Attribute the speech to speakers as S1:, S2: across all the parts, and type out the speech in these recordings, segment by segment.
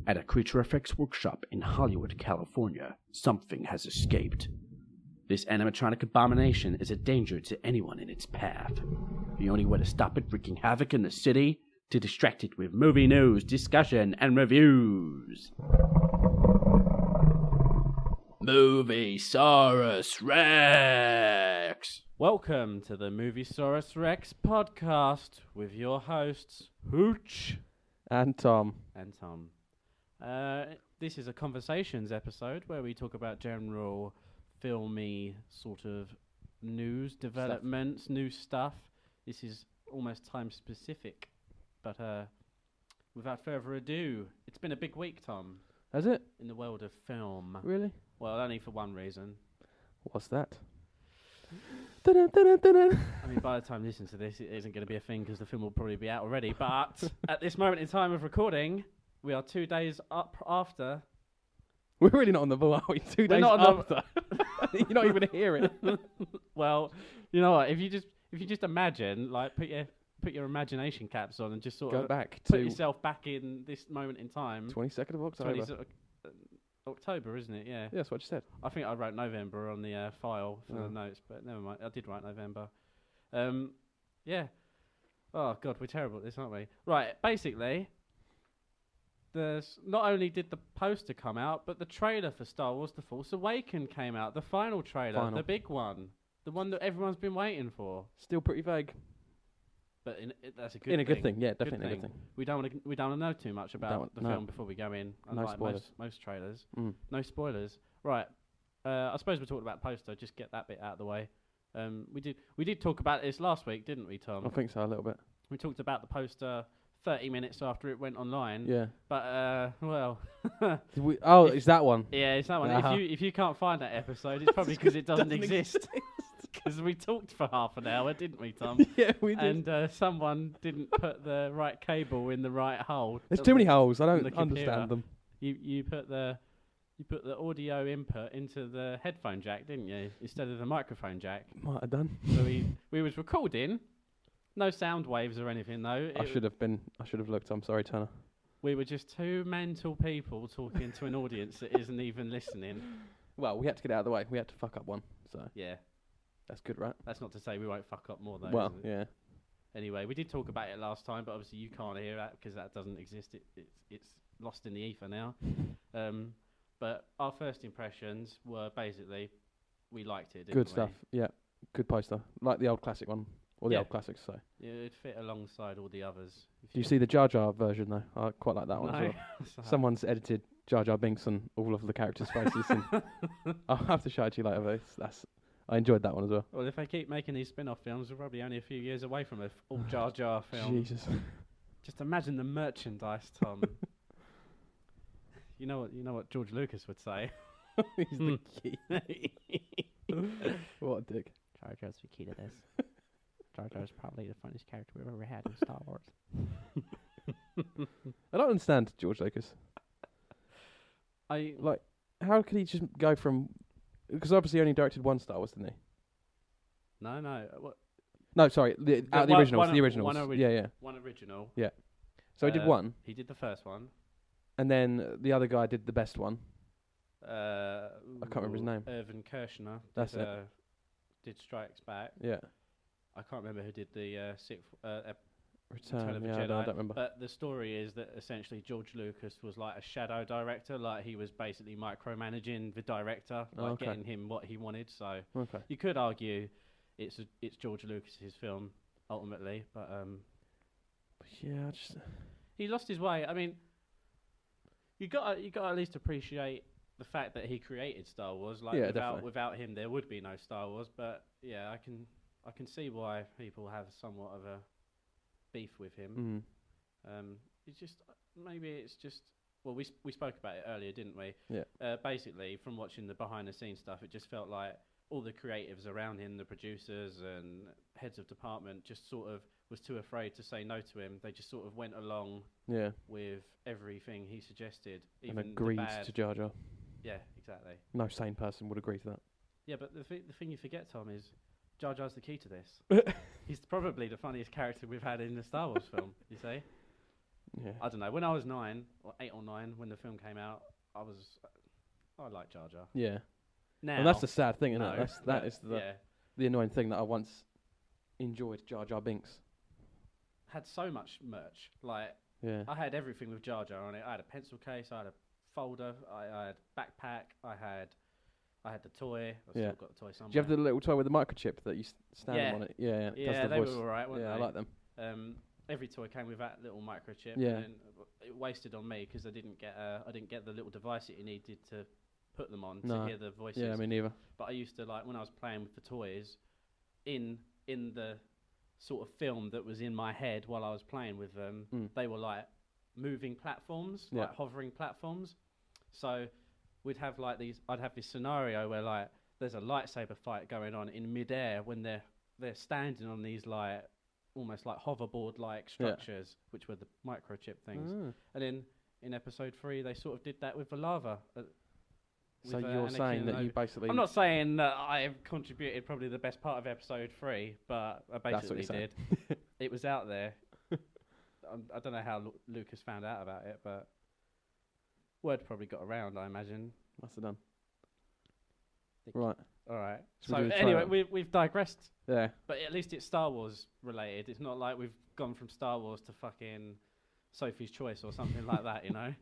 S1: At a creature effects workshop in Hollywood, California, something has escaped. This animatronic abomination is a danger to anyone in its path. The only way to stop it wreaking havoc in the city, to distract it with movie news, discussion, and reviews. Moviesaurus Rex!
S2: Welcome to the Moviesaurus Rex Podcast with your hosts, Hooch
S3: and Tom.
S2: This is a conversations episode where we talk about general filmy sort of news, developments, new stuff. This is almost time specific, but without further ado, it's been a big week, Tom.
S3: Has it?
S2: In the world of film.
S3: Really?
S2: Well, only for one reason.
S3: What's that?
S2: I mean, by the time you listen to this, it isn't going to be a thing because the film will probably be out already. But at this moment in time of recording, we are 2 days up after.
S3: We're really not on the ball, are we? 2 days after. You're not even going to hear it.
S2: Well, you know what? If you just imagine, like, put your imagination caps on and just sort of
S3: back
S2: put
S3: to
S2: yourself back in this moment in time.
S3: 22nd of October.
S2: October, isn't it? Yeah.
S3: Yeah, that's what you said.
S2: I think I wrote November on the file for the notes, but never mind. I did write November. Yeah. Oh, God, we're terrible at this, aren't we? Right, basically, not only did the poster come out, but the trailer for Star Wars The Force Awakens came out. The final trailer, the big one. The one that everyone's been waiting for.
S3: Still pretty vague.
S2: But that's a good thing.
S3: In a good thing, yeah, definitely a good thing.
S2: We don't want to know too much about the film before we go in. Unlike most trailers. No spoilers. Right. I suppose we talked about the poster. Just get that bit out of the way. We did talk about this last week, didn't we, Tom?
S3: I think so, a little bit.
S2: We talked about the poster 30 minutes after it went online.
S3: Yeah.
S2: But well.
S3: Is that one?
S2: Yeah, it's that one. If you can't find that episode, it's probably because it doesn't exist. Because we talked for half an hour, didn't we, Tom?
S3: Yeah, we did.
S2: And someone didn't put the right cable in the right hole.
S3: There's too many holes. I don't understand them.
S2: You put the audio input into the headphone jack, didn't you? Instead of the microphone jack.
S3: Might have done.
S2: So we was recording. No sound waves or anything though.
S3: I should have looked. I'm sorry, Turner.
S2: We were just two mental people talking to an audience that isn't even listening.
S3: Well, we had to get it out of the way. We had to fuck up one. So
S2: yeah. That's
S3: good, right?
S2: That's not to say we won't fuck up more, though.
S3: Well, yeah.
S2: Anyway, we did talk about it last time, but obviously you can't hear that because that doesn't exist. It's lost in the ether now. But our first impressions were basically we liked it.
S3: Good stuff. Yeah, good poster, like the old classic one or the old classics. So
S2: yeah, it'd fit alongside all the others.
S3: Do you see the Jar Jar version though? I quite like that one as well. Someone's edited Jar Jar Binks on all of the characters' faces. And I'll have to show it to you later. I enjoyed that one as well.
S2: Well, if they keep making these spin-off films, we're probably only a few years away from an all Jar Jar film.
S3: Jesus.
S2: Just imagine the merchandise, Tom. You know what George Lucas would say.
S3: He's the key. What a dick.
S2: Jar Jar's the key to this. Jar Jar's probably the funniest character we've ever had in Star Wars.
S3: I don't understand George Lucas. How could he just go from... Because obviously he only directed one Star Wars, didn't he?
S2: No. What?
S3: No, sorry. The originals. The originals.
S2: One original.
S3: Yeah. So he did one.
S2: He did the first one.
S3: And then the other guy did the best one.
S2: I
S3: can't remember his name.
S2: Irvin Kershner.
S3: That's it.
S2: Did Strikes Back.
S3: Yeah.
S2: I can't remember who did the sixth...
S3: Return of the
S2: Jedi.
S3: I don't remember.
S2: But the story is that essentially George Lucas was like a shadow director, like he was basically micromanaging the director, getting him what he wanted. So you could argue it's George Lucas's film ultimately, but
S3: yeah,
S2: he lost his way. I mean, you got to at least appreciate the fact that he created Star Wars. Like without him, there would be no Star Wars. But yeah, I can see why people have somewhat of a beef with him. It's just well, we spoke about it earlier, didn't we?
S3: Yeah.
S2: Basically, from watching the behind the scenes stuff, it just felt like all the creatives around him, the producers and heads of department, just sort of was too afraid to say no to him. They just sort of went along with everything he suggested, even
S3: and agreed to Jar Jar.
S2: Yeah, exactly.
S3: No sane person would agree to that.
S2: Yeah, but the thing you forget, Tom, is Jar Jar's the key to this. He's probably the funniest character we've had in the Star Wars film, you say?
S3: Yeah.
S2: I don't know. When I was 9 or 8 or 9, when the film came out, I like Jar Jar.
S3: Yeah.
S2: Now,
S3: And that's the sad thing, isn't
S2: no,
S3: it? That is the annoying thing that I once enjoyed Jar Jar Binks.
S2: Had so much merch. Like,
S3: Yeah.
S2: I had everything with Jar Jar on it. I had a pencil case. I had a folder. I had a backpack. I had the toy. I've still got the toy somewhere.
S3: Do you have the little toy with the microchip that you stand on it? Yeah.
S2: Yeah, they were alright, weren't they?
S3: I like them.
S2: Every toy came with that little microchip.
S3: Yeah.
S2: And it wasted on me because I didn't get the little device that you needed to put them on to hear the voices.
S3: Yeah, me neither.
S2: But I used to, like, when I was playing with the toys, in the sort of film that was in my head while I was playing with them, they were like moving platforms, like hovering platforms. So we'd have like I'd have this scenario where like there's a lightsaber fight going on in midair when they're standing on these like almost like hoverboard like structures, which were the microchip things. And then in episode 3 they sort of did that with the lava.
S3: So you're saying that you basically...
S2: I'm not saying that I've contributed probably the best part of episode 3, but I basically did. It was out there. I don't know how Lucas found out about it, but word probably got around, I imagine.
S3: Must have done. Right.
S2: All right. So anyway, we've digressed.
S3: Yeah.
S2: But at least it's Star Wars related. It's not like we've gone from Star Wars to fucking Sophie's Choice or something like that, you know?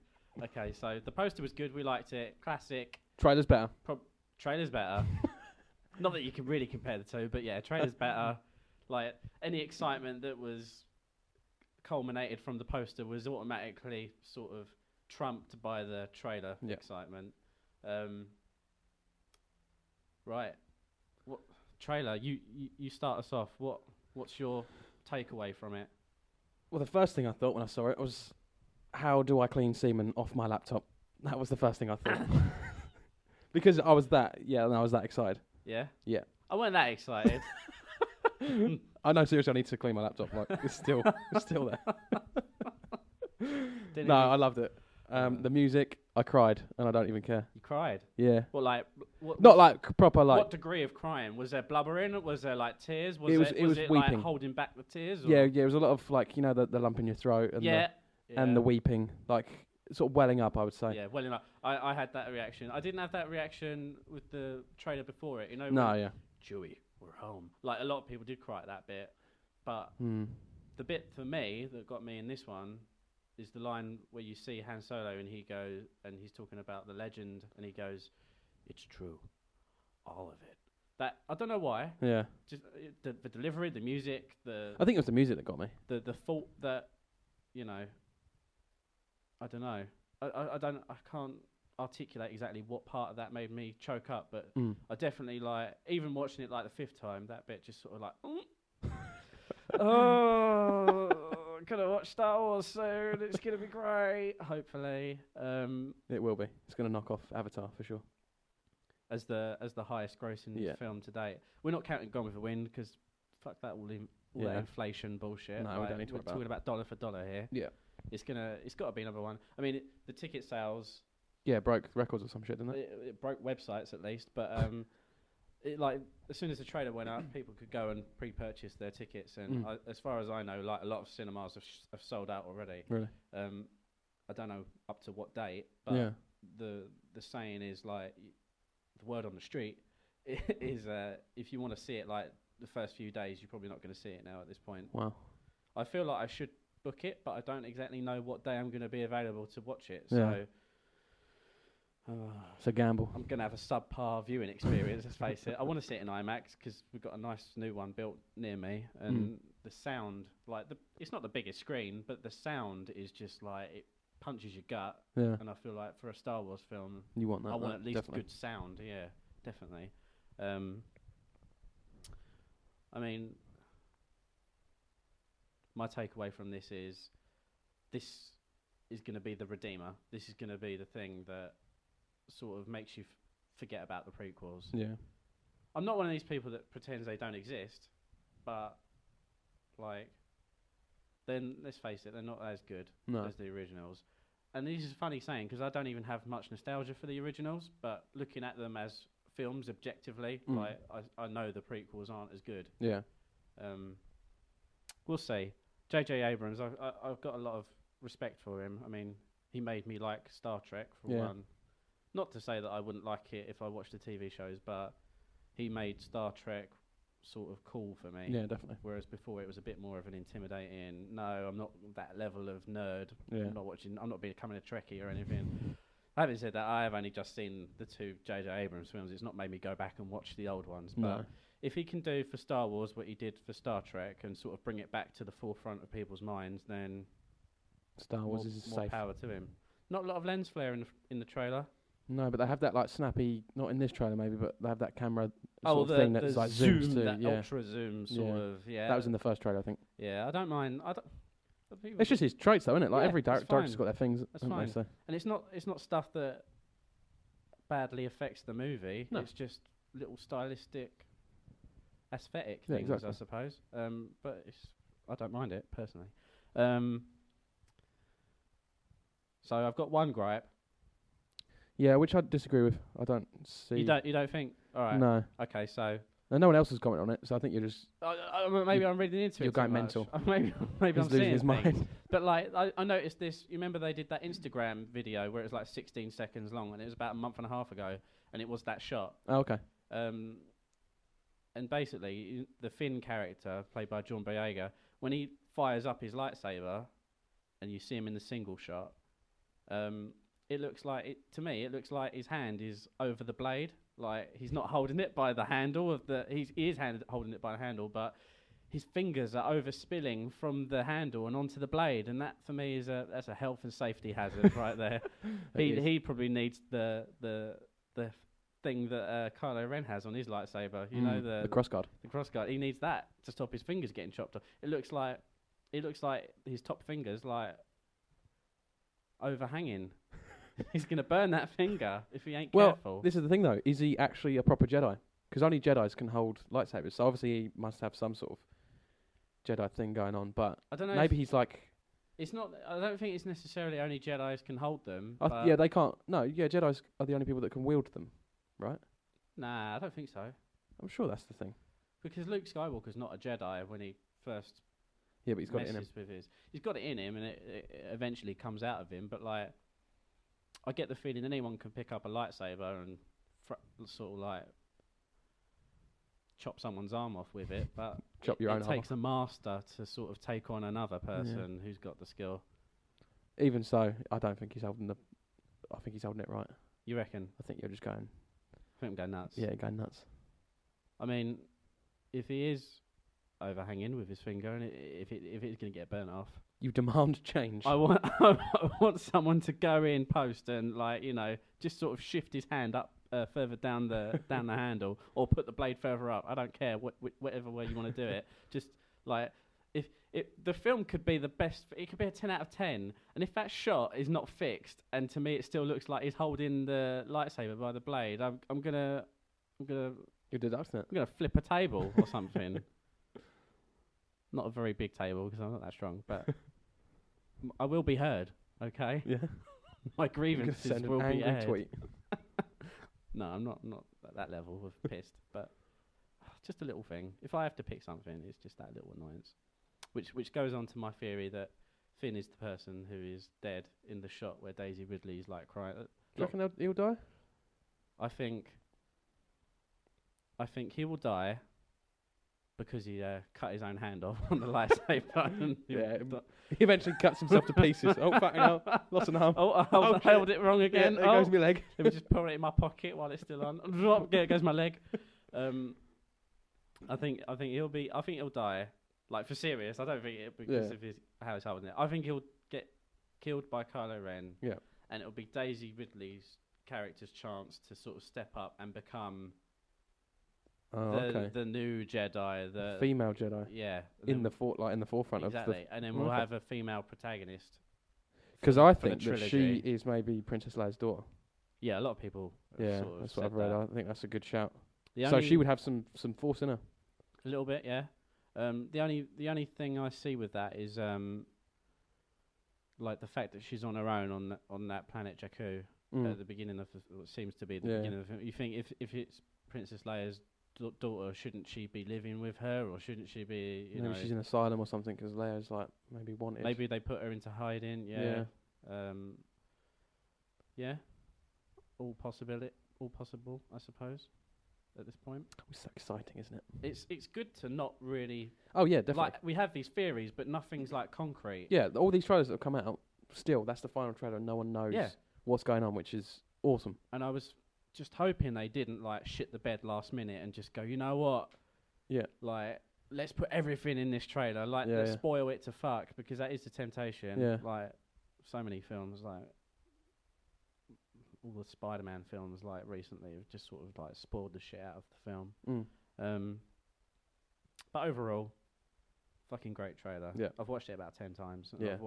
S2: Okay, so the poster was good. We liked it. Classic.
S3: Trailer's better.
S2: Trailer's better. Not that you can really compare the two, but yeah, trailer's better. Like, any excitement that was culminated from the poster was automatically sort of trumped by the trailer excitement. Right. What trailer? You start us off. What's your takeaway from it?
S3: Well, the first thing I thought when I saw it was, how do I clean semen off my laptop? That was the first thing I thought. Because I was that excited.
S2: Yeah?
S3: Yeah.
S2: I wasn't that excited.
S3: I know, seriously, I need to clean my laptop. Like, it's still there. No, I loved it. The music, I cried, and I don't even care.
S2: You cried?
S3: Yeah.
S2: Well, like...
S3: Not like proper, like...
S2: What degree of crying? Was there blubbering? Was there, like, tears?
S3: Was it
S2: weeping.
S3: Like,
S2: holding back the tears? Or?
S3: Yeah, it was a lot of, like, you know, the lump in your throat and and the weeping, like, sort of welling up, I would say.
S2: Yeah, welling up. I had that reaction. I didn't have that reaction with the trailer before it, you know? Chewie, we're home. Like, a lot of people did cry at that bit, but the bit for me that got me in this one is the line where you see Han Solo and he goes, and he's talking about the legend, and he goes, "It's true, all of it." That, I don't know why.
S3: Yeah.
S2: Just the delivery, the music,
S3: I think it was the music that got me.
S2: The thought that, you know, I don't know. I can't articulate exactly what part of that made me choke up, but I definitely, like, even watching it like the 5th time, that bit just sort of like, oh, gonna watch Star Wars soon. It's gonna be great. Hopefully,
S3: it will be. It's gonna knock off Avatar for sure.
S2: As the highest grossing film to date. We're not counting Gone with the Wind because fuck that all that inflation bullshit.
S3: No, we don't need to
S2: we're talking about dollar for dollar here.
S3: Yeah.
S2: It's got to be number one. I mean, the ticket sales.
S3: Yeah, broke records or some shit, didn't it?
S2: It broke websites at least, but it, like, as soon as the trailer went up, people could go and pre-purchase their tickets, and as far as I know, like, a lot of cinemas have sold out already.
S3: Really?
S2: I don't know up to what date, but the saying is, like, the word on the street is if you want to see it like the first few days, you're probably not going to see it now at this point.
S3: Wow.
S2: I feel like I should book it, but I don't exactly know what day I'm going to be available to watch it. So
S3: it's a gamble.
S2: I'm going to have a subpar viewing experience, let's face it. I want to see it in IMAX because we've got a nice new one built near me, and the sound, like, it's not the biggest screen, but the sound is just like, it punches your gut.
S3: Yeah.
S2: And I feel like for a Star Wars film,
S3: you want that.
S2: I want at least
S3: definitely.
S2: good sound. Yeah, definitely. I mean, my takeaway from this is going to be the redeemer. This is going to be the thing that sort of makes you forget about the prequels.
S3: Yeah.
S2: I'm not one of these people that pretends they don't exist, but, like, then let's face it, they're not as good as the originals. And this is a funny saying because I don't even have much nostalgia for the originals, but looking at them as films objectively, like, I know the prequels aren't as good.
S3: Yeah.
S2: We'll see. J.J. Abrams, I've got a lot of respect for him. I mean, he made me like Star Trek for
S3: Yeah.
S2: one. Not to say that I wouldn't like it if I watched the TV shows, but he made Star Trek sort of cool for me.
S3: Yeah, definitely.
S2: Whereas before it was a bit more of an intimidating. No, I'm not that level of nerd.
S3: Yeah.
S2: I'm not becoming a Trekkie or anything. Having said that, I have only just seen the 2 J.J. Abrams films. It's not made me go back and watch the old ones. But
S3: No.
S2: if he can do for Star Wars what he did for Star Trek and sort of bring it back to the forefront of people's minds, then
S3: Star Wars is
S2: more
S3: safe.
S2: power to him. Not a lot of lens flare in the trailer.
S3: No, but they have that like snappy, not in this trailer maybe, but they have that camera
S2: Oh,
S3: sort of thing that's
S2: the
S3: like
S2: zoom,
S3: zooms to.
S2: that
S3: Yeah.
S2: ultra zoom sort
S3: Yeah.
S2: of. Yeah,
S3: That was in the first trailer, I think.
S2: yeah, I don't mind. I think
S3: It's just his traits, though, isn't it? Like
S2: Yeah,
S3: every
S2: that's
S3: director's
S2: fine.
S3: got their things.
S2: That's
S3: haven't they,
S2: fine.
S3: so.
S2: and it's not stuff that badly affects the movie.
S3: No.
S2: It's just little stylistic, aesthetic
S3: Yeah,
S2: things,
S3: exactly.
S2: I suppose. But I don't mind it personally. So I've got one gripe.
S3: Yeah, which I disagree with. I don't see.
S2: You don't think? All right.
S3: No.
S2: Okay. So
S3: And no one else has commented on it, so I think you're just.
S2: maybe I'm reading into it.
S3: You're
S2: too
S3: going
S2: much.
S3: mental.
S2: maybe
S3: He's
S2: I'm
S3: losing
S2: seeing
S3: his
S2: things.
S3: mind.
S2: But like I noticed this. You remember they did that Instagram video where it was like 16 seconds long, and it was about a month and a half ago, and it was that shot.
S3: Oh, okay.
S2: And basically, the Finn character, played by John Boyega, when he fires up his lightsaber, and you see him in the single shot, it looks like to me it looks like his hand is over the blade. Like he's not holding it by the handle of the. He is holding it by the handle, but his fingers are overspilling from the handle and onto the blade, and that for me that's a health and safety hazard right there. He probably needs the thing that Kylo Ren has on his lightsaber. You know
S3: the crossguard.
S2: The crossguard. He needs that to stop his fingers getting chopped off. It looks like his top fingers like overhanging. He's gonna burn that finger if he ain't careful.
S3: Well, this is the thing though. Is he actually a proper Jedi? Because only Jedis can hold lightsabers. So obviously he must have some sort of Jedi thing going on. But
S2: I don't know.
S3: maybe he's like.
S2: It's not. I don't think it's necessarily only Jedis can hold them.
S3: Yeah, they can't. No, yeah, Jedis are the only people that can wield them, right?
S2: Nah, I don't think so.
S3: I'm sure that's the thing.
S2: Because Luke Skywalker's not a Jedi when he first.
S3: Yeah, but he's got it in him.
S2: He's got it in him, and it eventually comes out of him. But like, I get the feeling anyone can pick up a lightsaber and sort of like chop someone's arm off with it. But
S3: Chop your own
S2: it
S3: arm
S2: takes a master to sort of take on another person who's got the skill.
S3: Even so, I don't think he's holding I think he's holding it right.
S2: You reckon?
S3: I think you're just going.
S2: I think I'm going nuts.
S3: Yeah, going nuts.
S2: I mean, if he is overhanging with his finger, and if it's going to get burnt off,
S3: You demand change.
S2: I want someone to go in post and just sort of shift his hand up further down the handle, or put the blade further up. I don't care whatever way you want to do it. Just like if the film could be the best, it could be a 10 out of 10. And if that shot is not fixed, and to me it still looks like he's holding the lightsaber by the blade, I'm gonna
S3: You're deducting it.
S2: I'm gonna flip a table or something. Not a very big table because I'm not that strong, but I will be heard. Okay,
S3: Yeah.
S2: my grievances
S3: Send
S2: will
S3: an
S2: be
S3: angry
S2: aired.
S3: tweet.
S2: No, I'm not at that level of pissed, but just a little thing. If I have to pick something, it's just that little annoyance, which goes on to my theory that Finn is the person who is dead in the shot where Daisy Ridley is like crying.
S3: Do you reckon he'll die?
S2: I think he will die because he cut his own hand off on the lightsaber. And
S3: Yeah. He eventually cuts himself to pieces. Oh, fucking hell. Lost an arm.
S2: I held it wrong again.
S3: Yeah, there goes my leg.
S2: Let me just put it in my pocket while it's still on. There goes my leg. I think he'll die. Like, for serious. I don't think it because of how he's holding it. I think he'll get killed by Kylo Ren.
S3: Yeah.
S2: And it'll be Daisy Ridley's character's chance to sort of step up and become the new Jedi, the
S3: female Jedi.
S2: Yeah.
S3: In the forefront
S2: exactly.
S3: of the.
S2: And then we'll have a female protagonist.
S3: Because I
S2: for the
S3: think that she
S2: trilogy.
S3: is maybe Princess Leia's daughter.
S2: Yeah, a lot of people.
S3: Yeah,
S2: sort of
S3: that's what
S2: said
S3: I've read.
S2: that.
S3: I think that's a good shout.
S2: The
S3: So
S2: only-
S3: she would have some force in her.
S2: A little bit, yeah. The only thing I see with that is like the fact that she's on her own on that planet Jakku at the beginning of what seems to be the beginning of the film. You think if it's Princess Leia's daughter, shouldn't she be living with her, or shouldn't she be,
S3: maybe she's in asylum or something, because Leia's like maybe wanted.
S2: Maybe they put her into hiding. Yeah. Yeah. All possible, I suppose. At this point,
S3: it's so exciting, isn't it?
S2: It's good to not really.
S3: Oh yeah, definitely.
S2: Like, we have these theories, but nothing's like concrete.
S3: Yeah, all these trailers that have come out, still that's the final trailer. No one knows what's going on, which is awesome.
S2: And I was just hoping they didn't like shit the bed last minute and just go, you know what?
S3: Yeah.
S2: Like, let's put everything in this trailer. Like, let's spoil it to fuck, because that is the temptation.
S3: Yeah.
S2: Like, so many films, like all the Spider-Man films, like recently, have just sort of like spoiled the shit out of the film. But overall, fucking great trailer.
S3: Yeah.
S2: I've watched it about 10 times. And
S3: Yeah.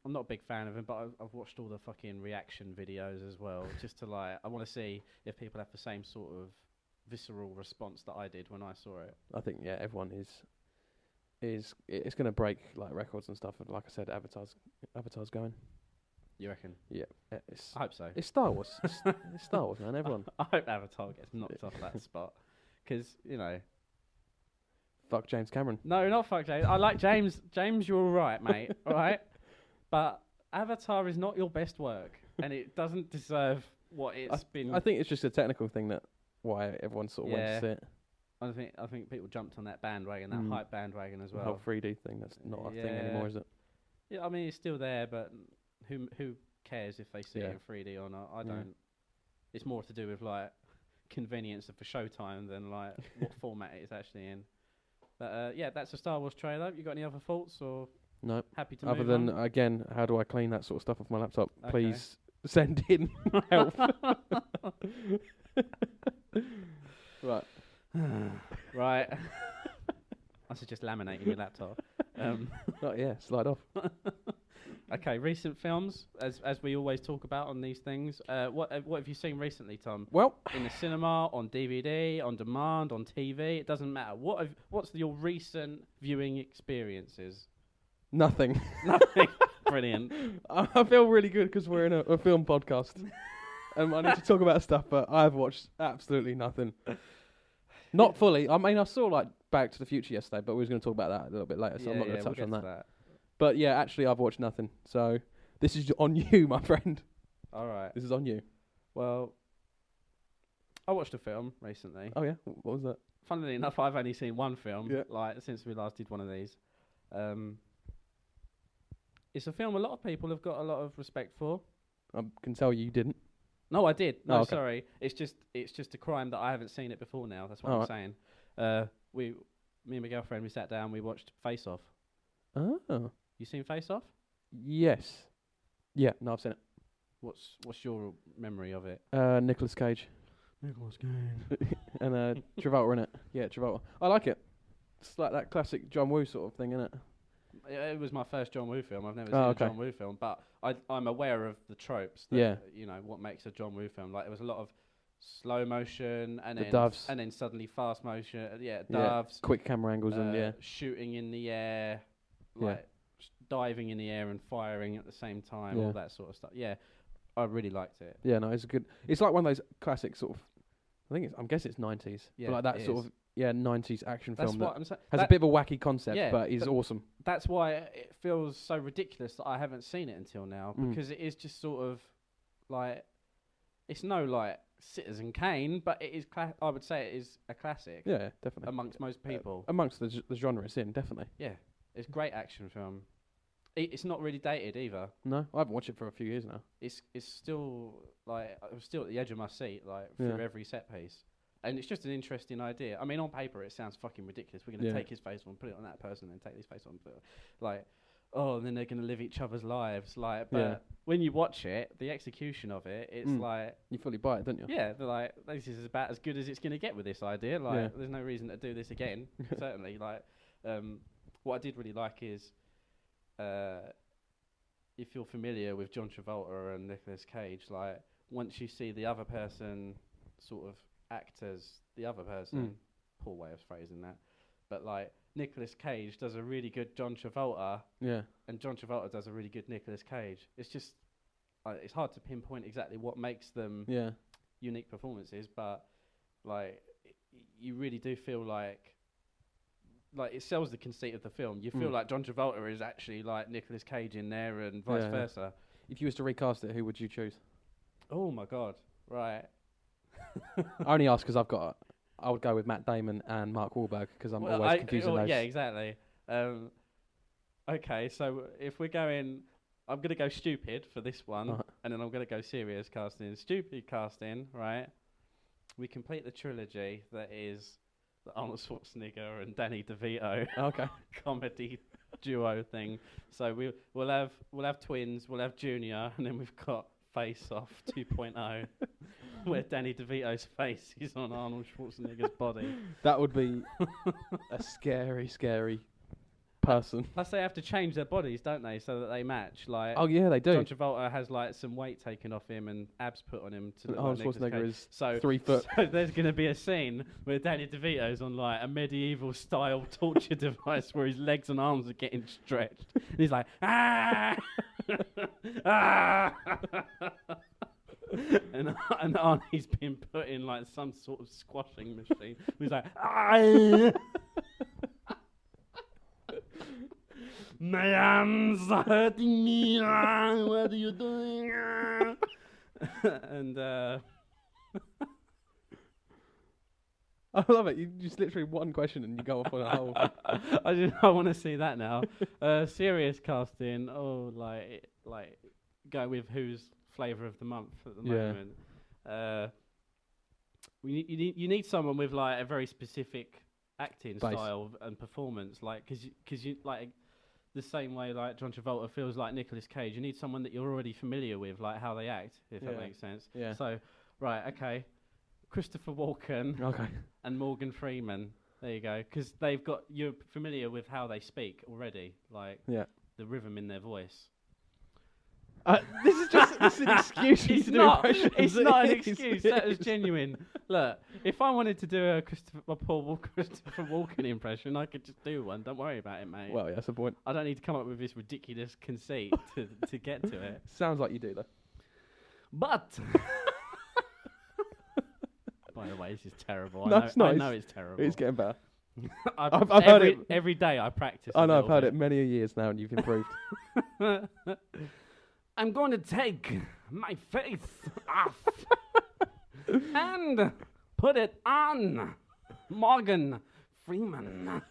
S2: I'm not a big fan of him, but I've watched all the fucking reaction videos as well, just to like, I want to see if people have the same sort of visceral response that I did when I saw it.
S3: I think everyone is it's going to break like records and stuff. And like I said, Avatar's going.
S2: You reckon?
S3: Yeah,
S2: I hope so.
S3: It's Star Wars. It's Star Wars, man. Everyone.
S2: I hope Avatar gets knocked off that spot, because
S3: fuck James Cameron.
S2: No, not fuck James. I like James. James, you're all right, mate. All right, but Avatar is not your best work, and it doesn't deserve what it's been.
S3: I think it's just a technical thing that why everyone sort of went to see it.
S2: I think people jumped on that bandwagon, that hype bandwagon as well.
S3: The whole 3D thing, that's not a thing anymore, is it?
S2: Yeah, I mean, it's still there, but who cares if they see it in 3D or not? I don't. It's more to do with like convenience for showtime than like what format it is actually in. But that's a Star Wars trailer. You got any other thoughts, or
S3: no?
S2: Happy to
S3: other
S2: move
S3: than
S2: on?
S3: Again, how do I clean that sort of stuff off my laptop?
S2: Okay.
S3: Please send in help. Right.
S2: Right. I suggest laminating your laptop.
S3: Slide off.
S2: Okay, recent films, as we always talk about on these things. What have you seen recently, Tom?
S3: Well,
S2: in the cinema, on DVD, on demand, on TV, it doesn't matter. What's your recent viewing experiences?
S3: Nothing.
S2: Nothing. Brilliant.
S3: I feel really good because we're in a film podcast. I need to talk about stuff, but I've watched absolutely nothing. Not fully. I mean, I saw like Back to the Future yesterday, but we was going to talk about that a little bit later, so I'm not going to touch on that. But yeah, actually, I've watched nothing. So this is on you, my friend.
S2: All right.
S3: This is on you.
S2: Well, I watched a film recently.
S3: Oh yeah, what was that?
S2: Funnily enough, I've only seen one film like since we last did one of these. It's a film a lot of people have got a lot of respect for.
S3: I can tell you didn't.
S2: No, I did. No, sorry. It's just a crime that I haven't seen it before now. That's what I'm saying. Me and my girlfriend, we sat down, we watched Face Off.
S3: Oh.
S2: You seen Face Off?
S3: Yes. Yeah, no, I've seen it.
S2: What's your memory of it?
S3: Nicolas Cage.
S2: Nicolas Cage.
S3: And Travolta in it. Yeah, Travolta. I like it. It's like that classic John Woo sort of thing, isn't it?
S2: It was my first John Woo film. I've never seen a John Woo film, but I'm aware of the tropes. That, what makes a John Woo film. Like, there was a lot of slow motion and then
S3: doves,
S2: and then suddenly fast motion. Doves.
S3: Quick camera angles and
S2: shooting in the air, like diving in the air and firing at the same time. All that sort of stuff. Yeah, I really liked it.
S3: Yeah, no, it's good. It's like one of those classic sort of. I'm guessing it's 90s. Yeah, but like that sort of 90s action film that has a bit of a wacky concept, but is awesome.
S2: That's why it feels so ridiculous that I haven't seen it until now, because it is just sort of like, it's no like Citizen Kane, but it is. I would say it is a classic.
S3: Yeah, definitely.
S2: Amongst most people.
S3: Amongst the genre it's in, definitely.
S2: Yeah, it's a great action film. It's not really dated either.
S3: No, I haven't watched it for a few years now.
S2: It's still like, I'm still at the edge of my seat, like through every set piece. And it's just an interesting idea. I mean, on paper, it sounds fucking ridiculous. We're going to take his face on, put it on that person, and take this face on. Like, and then they're going to live each other's lives. Like, but when you watch it, the execution of it, it's like...
S3: You fully buy it, don't you?
S2: Yeah, they're like, this is about as good as it's going to get with this idea. Like, there's no reason to do this again, certainly. Like, what I did really like is, if you're familiar with John Travolta and Nicolas Cage, like, once you see the other person sort of act as the other person, poor way of phrasing that, but like Nicolas Cage does a really good John Travolta, and John Travolta does a really good Nicolas Cage. It's just it's hard to pinpoint exactly what makes them unique performances, but like you really do feel like it sells the conceit of the film. You feel like John Travolta is actually like Nicolas Cage in there, and vice versa.
S3: If you was to recast it, who would you choose?
S2: Oh my god! Right.
S3: I only ask because I would go with Matt Damon and Mark Wahlberg because I'm always confusing those.
S2: Yeah, exactly. Okay, so if we're going, I'm going to go stupid for this one, and then I'm going to go serious casting. Stupid casting, right? We complete the trilogy that is the Arnold Schwarzenegger and Danny DeVito comedy duo thing. So we'll have twins, we'll have Junior, and then we've got Face Off 2.0, where Danny DeVito's face is on Arnold Schwarzenegger's body.
S3: That would be a scary, scary person.
S2: Plus, they have to change their bodies, don't they, so that they match. Like,
S3: oh yeah, they do.
S2: John Travolta has like some weight taken off him and abs put on him to look
S3: Arnold
S2: like
S3: Schwarzenegger is
S2: so
S3: 3 foot.
S2: So there's going to be a scene where Danny DeVito's on like a medieval style torture device where his legs and arms are getting stretched. And he's like, ah, ah. and Arnie's been put in like some sort of squashing machine. He's like, ah. My arms are hurting me. What are you doing? And
S3: I love it. You just literally one question and you go off on a whole.
S2: I want to see that now. Serious casting. Oh, like go with who's flavour of the month at the moment. You need someone with like a very specific acting style and performance, like because you like. The same way like John Travolta feels like Nicolas Cage, you need someone that you're already familiar with, like how they act, if that makes sense. Yeah. So, right, okay, Christopher Walken, and Morgan Freeman. There you go, because you're familiar with how they speak already, like the rhythm in their voice.
S3: This is just an excuse.
S2: It's not an excuse. That was genuine. Look, if I wanted to do a Christopher Walken impression, I could just do one. Don't worry about it, mate.
S3: Well, yeah, that's the point.
S2: I don't need to come up with this ridiculous conceit to get to it.
S3: Sounds like you do, though.
S2: But by the way, this is terrible.
S3: No, it's not.
S2: I know it's terrible.
S3: It's getting better.
S2: I've heard it every day. I practice.
S3: I know. I've heard it many years now, and you've improved.
S2: I'm going to take my face off and put it on Morgan Freeman.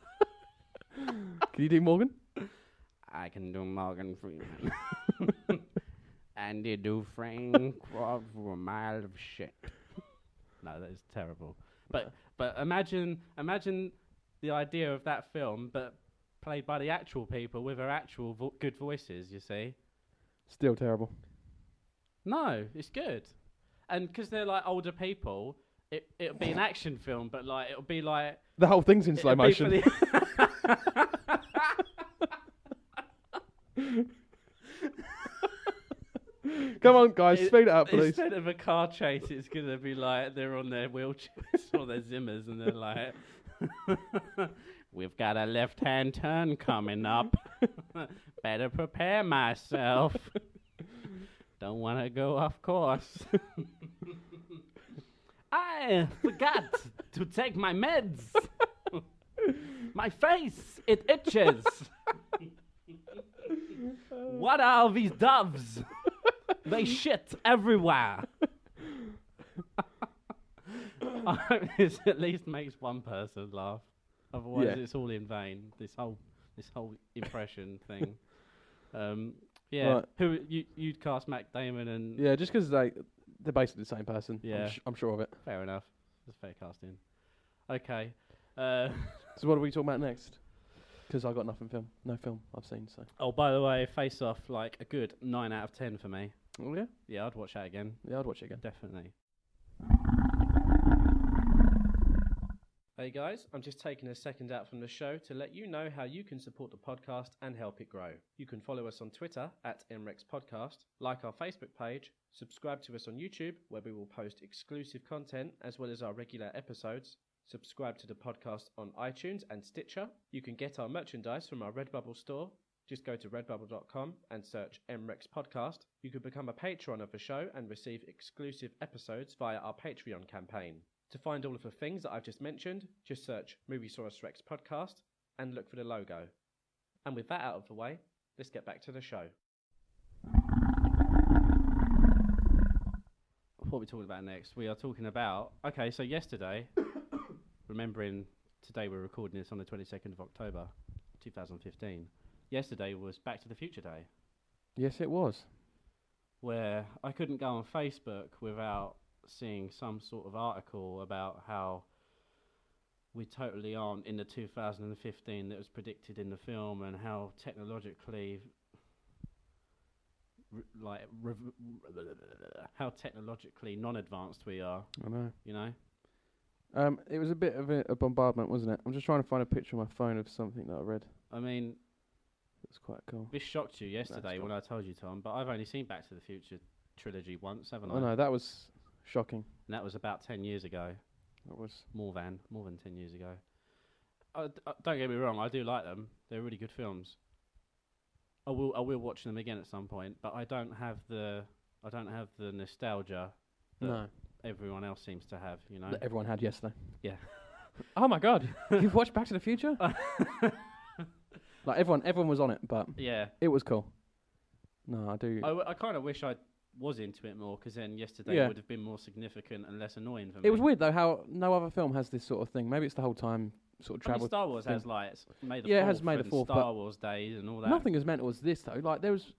S3: Can you do Morgan?
S2: I can do Morgan Freeman. And you do Frank for a mile of shit. No, that is terrible. But imagine the idea of that film, but played by the actual people with their actual good voices, you see.
S3: Still terrible.
S2: No, it's good. And because they're like older people, it'll be an action film, but like it'll be like...
S3: The whole thing's in slow motion. Come on, guys, speed it up, please.
S2: Instead of a car chase, it's going to be like they're on their wheelchairs or their Zimmers, and they're like... We've got a left-hand turn coming up. Better prepare myself. Don't want to go off course. I forgot to take my meds. My face, it itches. What are these doves? They shit everywhere. I hope this at least makes one person laugh. Otherwise, it's all in vain. This whole impression thing. Right. Who you'd cast Matt Damon and?
S3: Yeah, just because they're basically the same person.
S2: Yeah,
S3: I'm sure of it.
S2: Fair enough. That's fair casting. Okay.
S3: So what are we talking about next? Because I got no film I've seen. So.
S2: Oh, by the way, Face Off, like a good 9 out of 10 for me.
S3: Oh yeah.
S2: Yeah, I'd watch that again.
S3: Yeah, I'd watch it again.
S2: Definitely. Hey guys, I'm just taking a second out from the show to let you know how you can support the podcast and help it grow. You can follow us on Twitter at MREX Podcast, like our Facebook page, subscribe to us on YouTube where we will post exclusive content as well as our regular episodes, subscribe to the podcast on iTunes and Stitcher. You can get our merchandise from our Redbubble store. Just go to redbubble.com and search MREX Podcast. You can become a patron of the show and receive exclusive episodes via our Patreon campaign.
S1: To find all of the things that I've just mentioned, just search Moviesaurus Rex Podcast and look for the logo. And with that out of the way, let's get back to the show. What are we talking about next? We are talking about... Okay, so yesterday, remembering today we're recording this on the 22nd of October, 2015. Yesterday was Back to the Future Day.
S3: Yes, it was.
S1: Where I couldn't go on Facebook without seeing some sort of article about how we totally aren't in the 2015 that was predicted in the film, and how technologically how technologically non-advanced we are.
S3: I know.
S1: You know?
S3: It was a bit of a bombardment, wasn't it? I'm just trying to find a picture on my phone of something that I read.
S1: I mean...
S3: It's quite cool.
S1: This shocked you yesterday when I told you, Tom, but I've only seen Back to the Future trilogy once, haven't I?
S3: I know, that was shocking.
S1: And that was about 10 years ago.
S3: That was...
S1: More than 10 years ago. Don't get me wrong, I do like them. They're really good films. I will watch them again at some point, but I don't have the nostalgia that everyone else seems to have, you know.
S3: That everyone had yesterday.
S1: Yeah.
S3: Oh my god, you've watched Back to the Future? Like everyone was on it, but
S1: yeah,
S3: it was cool. No, I do.
S1: I kind of wish I was into it more, because then yesterday would have been more significant and less annoying for me.
S3: It was weird though how no other film has this sort of thing. Maybe it's the whole time sort of travel.
S1: Star Wars has like May the 4th.
S3: Yeah, it has May the 4th.
S1: Star Wars days and all that.
S3: Nothing as mental as this though. Like there was,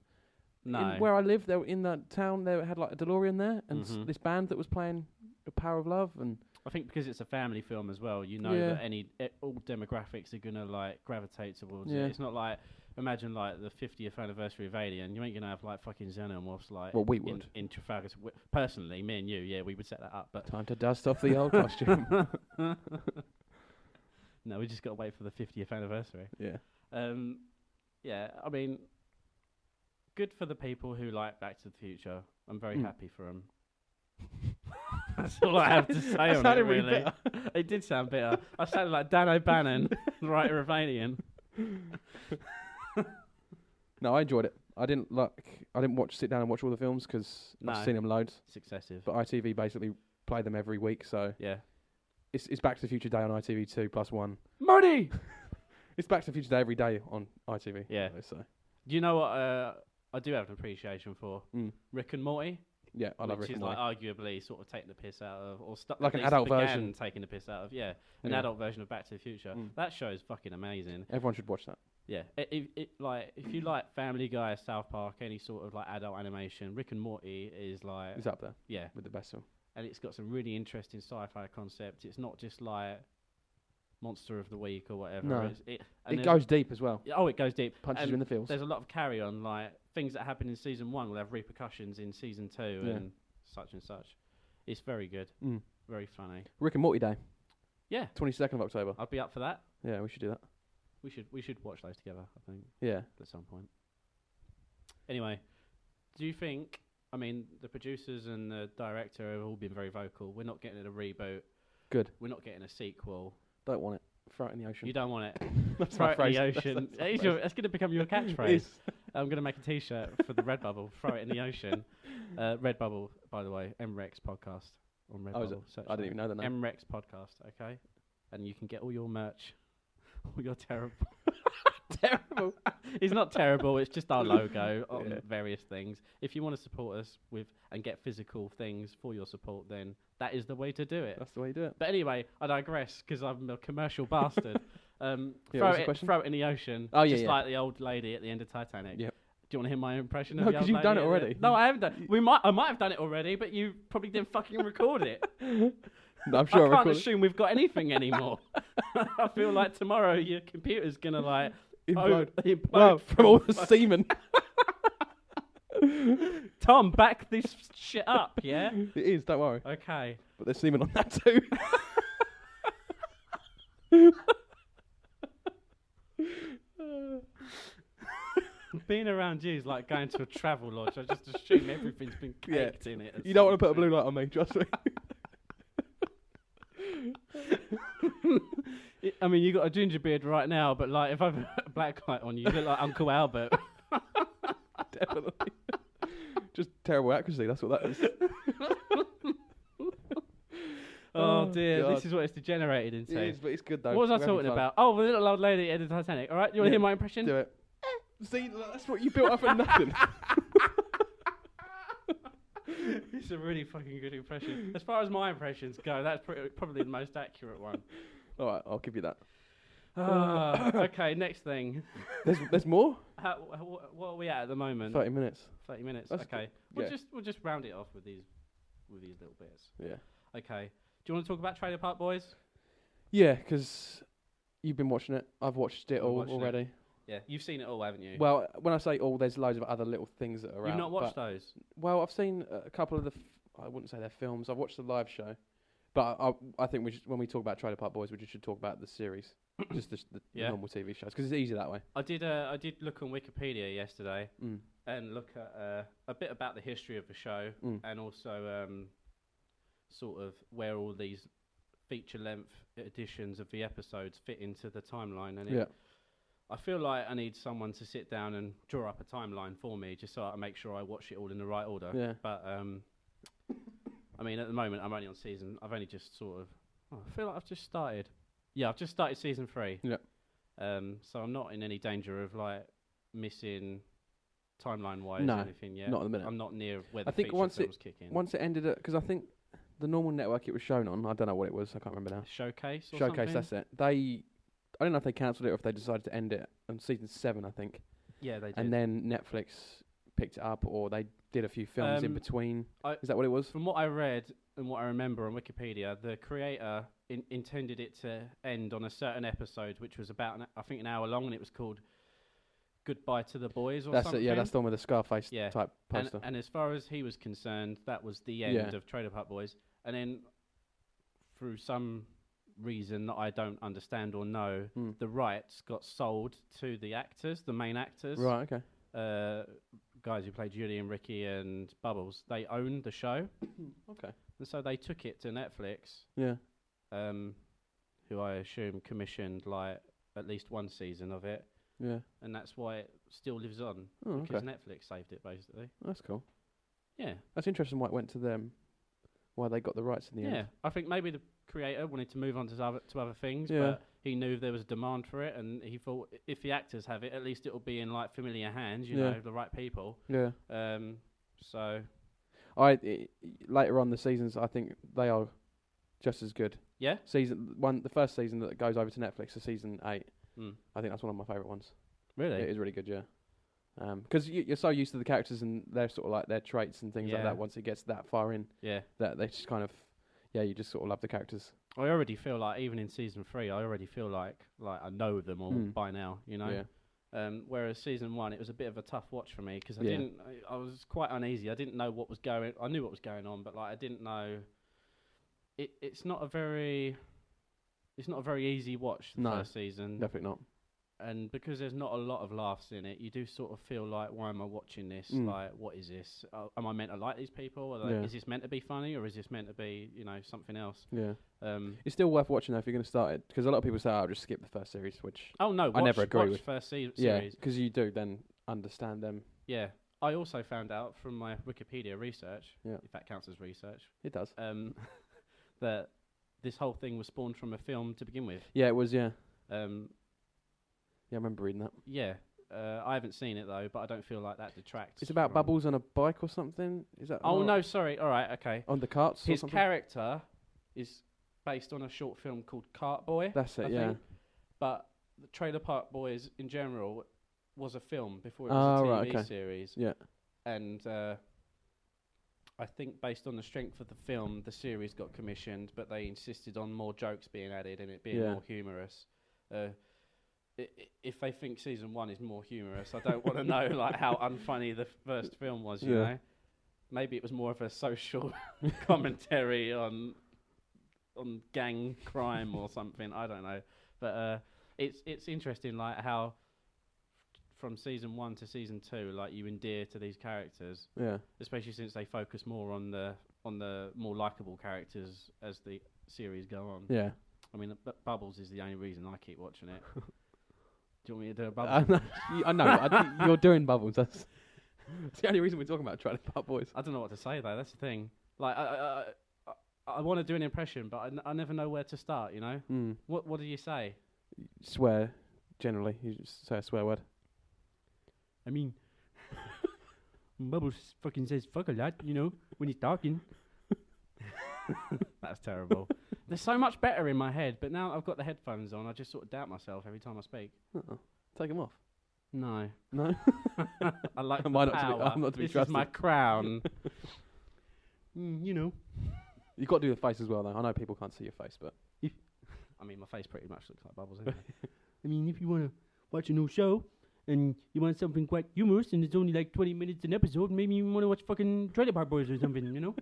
S3: where I lived, there in that town, there had like a DeLorean there, and this band that was playing The Power of Love, and
S1: I think because it's a family film as well, you know that all demographics are gonna like gravitate towards it. It's not like, imagine like the 50th anniversary of Alien. You ain't gonna have like fucking xenomorphs like.
S3: Well, we would
S1: in Trafalgar. Personally, me and you, we would set that up. But
S3: time to dust off the old costume.
S1: No, we just gotta wait for the 50th anniversary.
S3: Yeah.
S1: Yeah. I mean, good for the people who like Back to the Future. I'm very happy for them. That's all I have to say on it, really. It did sound bitter. I sounded like Dan O'Bannon, the writer of Alien.
S3: No, I enjoyed it. I didn't sit down and watch all the films because I've seen them loads.
S1: It's excessive.
S3: But ITV basically play them every week, so
S1: yeah.
S3: It's Back to the Future Day on ITV 2+1.
S1: Morty!
S3: It's Back to the Future Day every day on ITV.
S1: Yeah.
S3: So.
S1: Do you know what I do have an appreciation for? Rick and Morty.
S3: Yeah, I love Rick and Morty.
S1: Which is like arguably sort of taking the piss out of, or
S3: like an adult version.
S1: Taking the piss out of, an adult version of Back to the Future. That show is fucking amazing.
S3: Everyone should watch that.
S1: Yeah, if you like Family Guy, South Park, any sort of like adult animation, Rick and Morty is like...
S3: It's up there.
S1: Yeah.
S3: With the best film.
S1: And it's got some really interesting sci-fi concepts. It's not just like Monster of the Week or whatever.
S3: No.
S1: It
S3: goes deep as well.
S1: Oh, it goes deep.
S3: Punches you in the feels.
S1: There's a lot of carry-on, like things that happen in season 1 will have repercussions in season 2 and such and such. It's very good. Very funny.
S3: Rick and Morty Day.
S1: Yeah.
S3: 22nd of October.
S1: I'd be up for that.
S3: Yeah, we should do that.
S1: We should watch those together, I think.
S3: Yeah.
S1: At some point. Anyway, do you think... I mean, the producers and the director have all been very vocal. We're not getting a reboot.
S3: Good.
S1: We're not getting a sequel.
S3: Don't want it. Throw it in the ocean.
S1: You don't want it.
S3: That's
S1: Throw
S3: my
S1: it
S3: phrase.
S1: in the ocean. That's going to become your catchphrase. I'm going to make a T-shirt for the Redbubble. Throw it in the ocean. Redbubble, by the way, MREX Podcast on Redbubble.
S3: Oh, is it? I didn't even know that name.
S1: MREX Podcast, okay? And you can get all your merch. All your terrible...
S3: Terrible.
S1: It's not terrible. It's just our logo on various things. If you want to support us with and get physical things for your support, then that is the way to do it.
S3: That's the way you do it.
S1: But anyway, I digress because I'm a commercial bastard.
S3: Throw
S1: it in the ocean.
S3: Oh,
S1: just like the old lady at the end of Titanic.
S3: Yep.
S1: Do you want to hear my impression
S3: No,
S1: of the old lady?
S3: because you've done it already.
S1: No, I haven't done. I might have done it already, but you probably didn't fucking record it.
S3: No, I'm sure
S1: I can't assume we've got anything anymore. I feel like tomorrow your computer's gonna like.
S3: Implode.
S1: Implode
S3: from all the semen.
S1: Tom, back this shit up, yeah?
S3: It is, don't worry.
S1: Okay.
S3: But there's semen on that too.
S1: Being around you is like going to a travel lodge. I just assume everything's been caked in it.
S3: You don't want to put a blue light on me, trust me.
S1: I mean, you got a ginger beard right now, but like if I put a black light on you, you look like Uncle Albert.
S3: Definitely. Just terrible accuracy, that's what that is.
S2: Oh dear,
S3: God.
S2: this is what it's degenerated into.
S3: It is, but it's good though.
S2: What was I
S3: We're having
S2: talking
S3: fun.
S2: about? Oh, the little old lady in the Titanic. All right, you want to hear my impression?
S3: Do it. See, that's what you built up for nothing.
S2: It's a really fucking good impression. As far as my impressions go, that's probably the most accurate one.
S3: All right, I'll give you that.
S2: Okay, next thing.
S3: There's more?
S2: What are we at the moment?
S3: 30 minutes.
S2: 30 minutes.
S3: That's
S2: Okay,
S3: good.
S2: we'll just round it off with these little bits.
S3: Yeah.
S2: Okay. Do you want to talk about Trailer Park Boys?
S3: Yeah, because you've been watching it. I've watched it
S2: I've
S3: all
S2: watched it.
S3: already.
S2: Yeah, you've seen it all, haven't you?
S3: Well, when I say all, there's loads of other little things that are out.
S2: You've not watched
S3: but-
S2: those?
S3: Well, I've seen a couple of I wouldn't say they're films. I've watched the live show. But I think when we talk about Trailer Park Boys, we just should talk about the series. just the normal TV shows. Because it's easier that way.
S2: I did look on Wikipedia yesterday and look at a bit about the history of the show and also sort of where all these feature-length editions of the episodes fit into the timeline. And I feel like I need someone to sit down and draw up a timeline for me, just so I make sure I watch it all in the right order.
S3: Yeah.
S2: But I mean, at the moment, I'm only on season. I've only just sort of. I feel like I've just started. Yeah, I've just started season 3.
S3: Yeah.
S2: So I'm not in any danger of like missing timeline-wise
S3: No,
S2: or anything yet.
S3: not at the minute.
S2: I'm not near where the
S3: I think
S2: feature
S3: once
S2: films kick in.
S3: Once it ended, because I think the normal network it was shown on, I don't know what it was. I can't remember now.
S2: Showcase or
S3: Showcase,
S2: something?
S3: that's it. I don't know if they cancelled it or if they decided to end it on season 7, I think.
S2: Yeah, they did.
S3: And then Netflix picked it up, or they did a few films in between. Is that what it was?
S2: From what I read and what I remember on Wikipedia, the creator intended it to end on a certain episode, which was about, I think, an hour long, and it was called Goodbye to the Boys or
S3: That's
S2: something.
S3: it. Yeah, that's the one with the Scarface type
S2: and,
S3: poster.
S2: and as far as he was concerned, that was the end of Trailer Park Boys. And then, through some reason that I don't understand or know, the rights got sold to the actors, the main actors.
S3: Right. Okay.
S2: Guys who played Julie and Ricky and Bubbles, they owned the show.
S3: Okay.
S2: And so they took it to Netflix.
S3: Yeah.
S2: Who I assume commissioned like at least one season of it.
S3: Yeah.
S2: And that's why it still lives on.
S3: Oh,
S2: because
S3: okay.
S2: Netflix saved it, basically.
S3: That's cool.
S2: Yeah.
S3: That's interesting why it went to them, why they got the rights in the end.
S2: Yeah. I think maybe the creator wanted to move on to other things,
S3: Yeah.
S2: but he knew there was a demand for it, and he thought if the actors have it, at least it'll be in like familiar hands, you know, the right people.
S3: Yeah.
S2: So
S3: later on the seasons, I think they are just as good.
S2: Yeah.
S3: Season 1, the first season that goes over to Netflix is season 8. I think that's one of my favourite ones.
S2: Really?
S3: It is really good, yeah. Because you're so used to the characters and their sort of like their traits and things like that. Once it gets that far in, that they just kind of, you just sort of love the characters.
S2: I already feel like even in season 3, I already feel like I know them all by now, you know.
S3: Yeah.
S2: Whereas season 1, it was a bit of a tough watch for me because I was quite uneasy. I didn't know what was going. I knew what was going on, but like I didn't know. It's not a very easy watch. The first season,
S3: definitely not.
S2: And because there's not a lot of laughs in it, you do sort of feel like, why am I watching this? Like, what is this? Am I meant to like these people? Or like, is this meant to be funny, or is this meant to be, something else?
S3: Yeah. It's still worth watching though if you're going to start it, because a lot of people say, "I'll just skip the first series," which
S2: I never agree with. First series.
S3: Yeah, because you do then understand them.
S2: Yeah. I also found out from my Wikipedia research, if that counts as research.
S3: It does.
S2: That this whole thing was spawned from a film to begin with.
S3: Yeah, it was. Yeah. Yeah, I remember reading that.
S2: Yeah. I haven't seen it though, but I don't feel like that detracts.
S3: It's about Bubbles on a bike or something. Is that?
S2: Oh no, sorry. All right, okay.
S3: On the carts.
S2: His character is based on a short film called Cart Boy.
S3: That's it.
S2: I think. But the Trailer Park Boys in general was a film before it was a TV series.
S3: Yeah.
S2: And I think based on the strength of the film, the series got commissioned, but they insisted on more jokes being added and it being more humorous. If they think season 1 is more humorous, I don't want to know like how unfunny the first film was. You know, maybe it was more of a social commentary on gang crime or something. I don't know, but it's interesting like how from season 1 to season 2, like you endear to these characters.
S3: Yeah.
S2: Especially since they focus more on the more likable characters as the series go on.
S3: Yeah.
S2: I mean, Bubbles is the only reason I keep watching it. Do you want me to do a Bubbles?
S3: I know. You're doing Bubbles. That's the only reason we're talking about Trailer Park Boys.
S2: I don't know what to say though. That's the thing. Like, I want to do an impression, but I never know where to start. You know.
S3: Mm.
S2: What do you say?
S3: Swear. Generally, you just say a swear word.
S2: I mean, Bubbles fucking says fuck a lot, you know, when he's talking. That's terrible. They're so much better in my head, but now I've got the headphones on, I just sort of doubt myself every time I speak.
S3: Take them off.
S2: No.
S3: No?
S2: I like
S3: I'm
S2: the
S3: not
S2: power.
S3: to be
S2: This
S3: trusted.
S2: is my crown. You know.
S3: You've got to do the face as well, though. I know people can't see your face, but...
S2: I mean, my face pretty much looks like Bubbles, anyway. I mean, if you want to watch a new show, and you want something quite humorous, and it's only like 20 minutes an episode, maybe you want to watch fucking Trailer Park Boys or something, you know?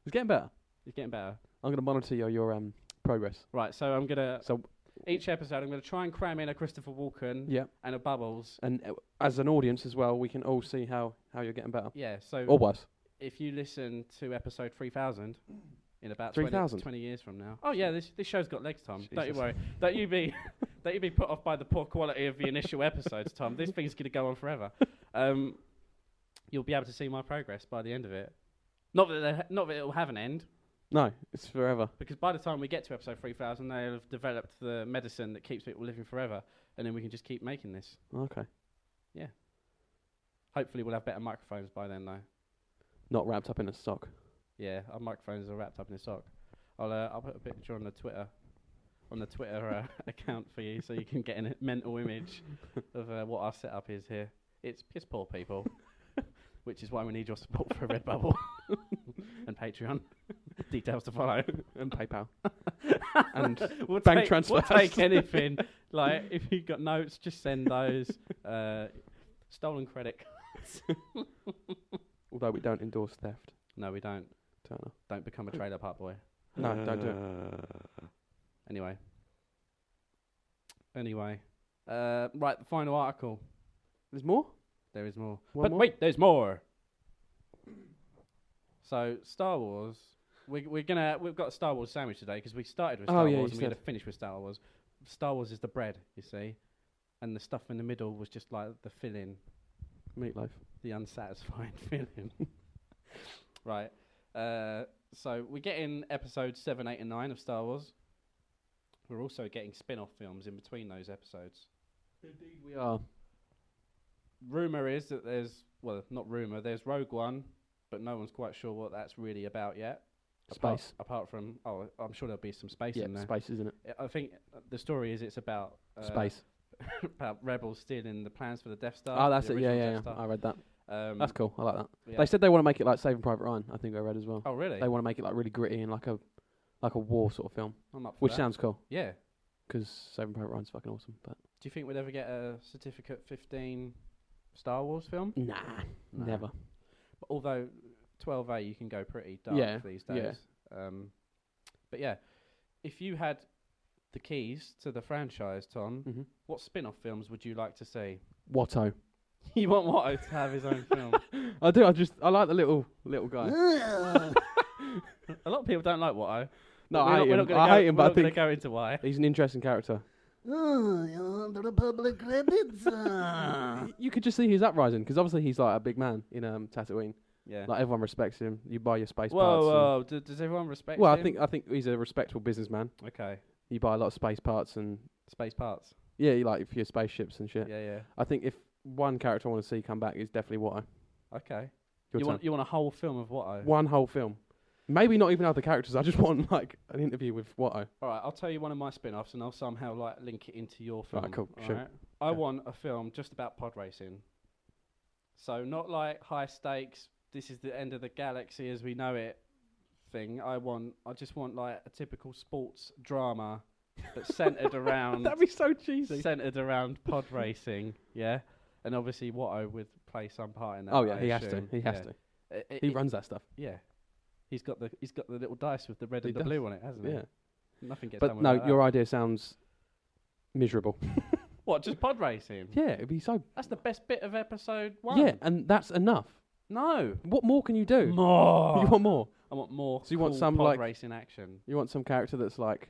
S3: It's getting better.
S2: It's getting better.
S3: I'm going to monitor your progress.
S2: Right, so I'm going to...
S3: So
S2: each episode, I'm going to try and cram in a Christopher Walken and a Bubbles.
S3: And as an audience as well, we can all see how you're getting better.
S2: Yeah, so...
S3: Or worse.
S2: If you listen to episode 3000 in about 20 years from now... Oh, yeah, this show's got legs, Tom.
S3: Jesus.
S2: Don't you worry. Don't you be put off by the poor quality of the initial episodes, Tom. This thing's going to go on forever. You'll be able to see my progress by the end of it. Not that it'll have an end.
S3: No, it's forever.
S2: Because by the time we get to episode 3000, they'll have developed the medicine that keeps people living forever, and then we can just keep making this.
S3: Okay.
S2: Yeah. Hopefully we'll have better microphones by then, though.
S3: Not wrapped up in a sock.
S2: Yeah, our microphones are wrapped up in a sock. I'll put a picture on the Twitter account for you, so you can get a mental image of what our setup is here. It's piss poor, people, which is why we need your support for Redbubble and Patreon. Details to follow.
S3: And PayPal. And
S2: we'll
S3: bank transfers.
S2: We'll take anything. Like, if you've got notes, just send those. Stolen credit cards.
S3: Although we don't endorse theft.
S2: No, we don't.
S3: Turner.
S2: Don't become a trailer park boy.
S3: No, don't do it.
S2: Anyway. Right, the final article.
S3: There's more?
S2: There is more.
S3: One more?
S2: Wait, there's more. So, Star Wars. We've got a Star Wars sandwich today because we started with Star Wars and we're going to finish with Star Wars. Star Wars is the bread, you see, and the stuff in the middle was just like the filling,
S3: Meatloaf.
S2: the unsatisfying filling. Right. So we're getting episodes 7, 8, and 9 of Star Wars. We're also getting spin-off films in between those episodes.
S3: Indeed, we are.
S2: Rumour is that not rumour, there's Rogue One, but no one's quite sure what that's really about yet.
S3: Space.
S2: Apart from, I'm sure there'll be some space
S3: Yeah,
S2: in there.
S3: space, isn't it?
S2: I think the story is it's about...
S3: Space.
S2: about rebels stealing the plans for the Death Star.
S3: Oh, that's
S2: the
S3: it. Yeah,
S2: original
S3: yeah,
S2: Death
S3: yeah.
S2: Star.
S3: I read that. That's cool. I like that.
S2: Yeah.
S3: They said they want to make it like Saving Private Ryan. I think I read as well.
S2: Oh, really?
S3: They want to make it like really gritty and like a war sort of film,
S2: I'm up for
S3: which
S2: that.
S3: sounds cool.
S2: Yeah.
S3: Because Saving Private Ryan's fucking awesome. But
S2: Do you think we'd ever get a Certificate 15 Star Wars film?
S3: nah,
S2: No.
S3: never.
S2: But although 12A you can go pretty dark these days.
S3: Yeah.
S2: But yeah, if you had the keys to the franchise, Tom,
S3: Mm-hmm.
S2: what spin-off films would you like to see?
S3: Watto.
S2: You want Watto to have his own film?
S3: I do. I like the little guy.
S2: A lot of people don't like Watto.
S3: No,
S2: We're
S3: I hate
S2: not
S3: him.
S2: gonna
S3: I
S2: go-
S3: hate him,
S2: we're
S3: but I
S2: not gonna
S3: think
S2: go into why.
S3: he's an interesting character.
S1: Under the public credits.
S3: You could just see his uprising because obviously he's like a big man in Tatooine.
S2: Yeah.
S3: Like everyone respects him. You buy your space parts.
S2: Whoa! Does everyone respect
S3: Well,
S2: him?
S3: I think he's a respectable businessman.
S2: Okay.
S3: You buy a lot of space parts and
S2: Space parts.
S3: yeah, you like for your spaceships and shit.
S2: Yeah.
S3: I think if one character I want to see come back is definitely Watto.
S2: Okay.
S3: Your turn.
S2: You want a whole film of Watto?
S3: One whole film. Maybe not even other characters. I just want like an interview with Watto.
S2: All right, I'll tell you one of my spin-offs, and I'll somehow like link it into your film.
S3: Right, cool,
S2: all
S3: sure.
S2: right? I want a film just about pod racing. So not like high stakes. This is the end of the galaxy as we know it. Thing. I just want like a typical sports drama, but centered around.
S3: That'd be so cheesy.
S2: Centered around pod racing. Yeah, and obviously Watto would play some part in that.
S3: Oh yeah,
S2: I
S3: he has to.
S2: assume.
S3: He has
S2: Yeah.
S3: to. He runs that stuff.
S2: Yeah. He's got the little dice with the red
S3: He
S2: and the
S3: does.
S2: blue on it, hasn't he?
S3: Yeah.
S2: Nothing gets
S3: But
S2: done
S3: no,
S2: without
S3: your
S2: that.
S3: idea sounds miserable.
S2: What, just pod racing?
S3: Yeah, it'd be so.
S2: That's the best bit of episode 1.
S3: Yeah, and that's enough.
S2: No.
S3: What more can you do?
S2: More.
S3: You want more?
S2: I want more.
S3: So you want
S2: cool
S3: some,
S2: pod
S3: like-
S2: racing action.
S3: You want some character that's like,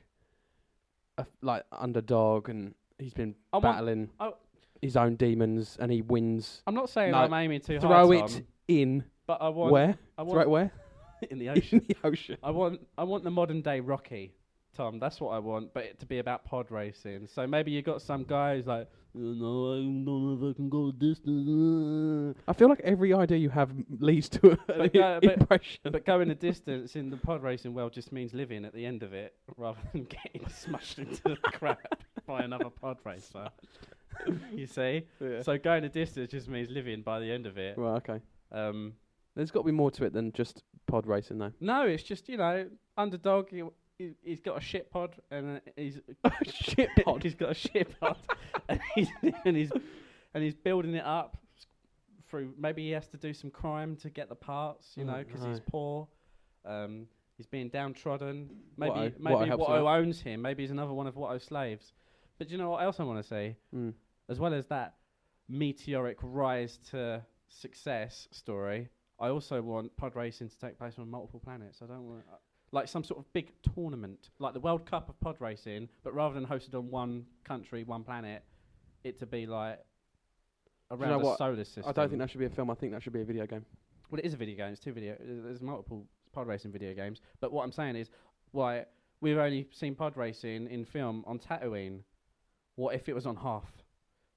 S3: like underdog, and he's been
S2: I want-
S3: battling
S2: oh.
S3: his own demons, and he wins.
S2: I'm not saying
S3: No,
S2: I'm aiming too
S3: Throw
S2: hard,
S3: it
S2: Tom,
S3: in
S2: but I want.
S3: where?
S2: I
S3: Throw it
S2: want.
S3: where?
S2: in the ocean.
S3: In the ocean.
S2: I want the modern day Rocky, Tom. That's what I want, but it to be about pod racing. So maybe you got some guy who's like, no, I don't know if I can go distance.
S3: I feel like every idea you have leads to an impression.
S2: But going the distance in the pod racing world just means living at the end of it, rather than getting smashed into the crap by another pod racer. You see?
S3: Yeah.
S2: So going the distance just means living by the end of it.
S3: Well, okay. There's got to be more to it than just pod racing, though.
S2: No, it's just, underdog. He's got a shit pod, and he's
S3: shit pod.
S2: He's got a shit pod, and he's building it up through. Maybe he has to do some crime to get the parts, because he's poor. He's being downtrodden. Maybe Watto owns him. Maybe he's another one of Watto's slaves. But do you know what else I want to see? As well as that meteoric rise to success story, I also want pod racing to take place on multiple planets. I don't want like some sort of big tournament, like the World Cup of pod racing, but rather than hosted on one country, one planet, it to be like around the solar system.
S3: I don't think that should be a film. I think that should be a video game.
S2: Well, it is a video game. It's two video. There's multiple pod racing video games. But what I'm saying is, why we've only seen pod racing in film on Tatooine. What if it was on Hoth?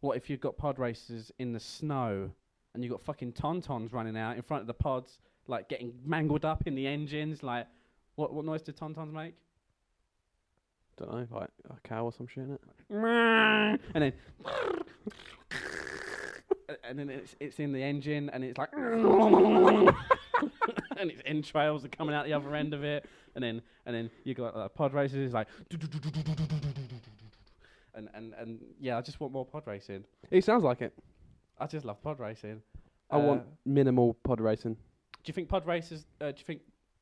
S2: What if you've got pod racers in the snow and you've got fucking tauntauns running out in front of the pods, like getting mangled up in the engines? Like, what noise do tauntauns make?
S3: Don't know, like a cow or some shit, innit?
S2: And then, and then it's in the engine, and it's like, and its entrails are coming out the other end of it, and then you got pod racers like. And yeah, I just want more pod racing.
S3: It sounds like it.
S2: I just love pod racing.
S3: I want minimal pod racing.
S2: Do you think pod racers? Do you think